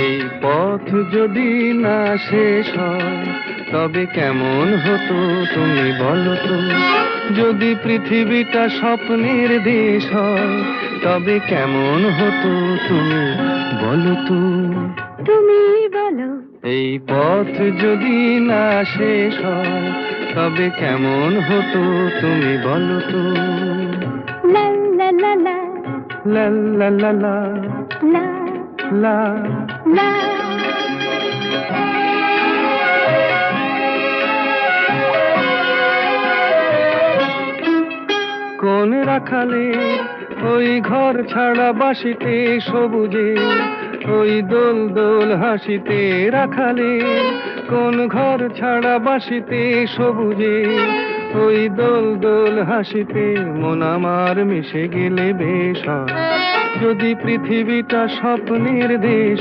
এই পথ যদি না শেষ হয় তবে কেমন হতো তুমি বলো তো। যদি পৃথিবীটা স্বপ্নের দেশ হয় তবে কেমন হতো তুমি বলো তো। তুমি বলো। এই পথ যদি না শেষ হয় তবে কেমন হতো তুমি বলো তো। লা লা লা লা লা লা লা লা লা লা। লা। কোন রাখালে ওই ঘর ছাড়া বাসিতে সবুজে, ওই দোল দোল হাসিতে রাখালে কোন ঘর ছাড়া বাসিতে সবুজে, ওই দোল দোল হাসিতে মন আমার মিশে গেলে বেশ হয়। যদি পৃথিবীটা স্বপ্নের দেশ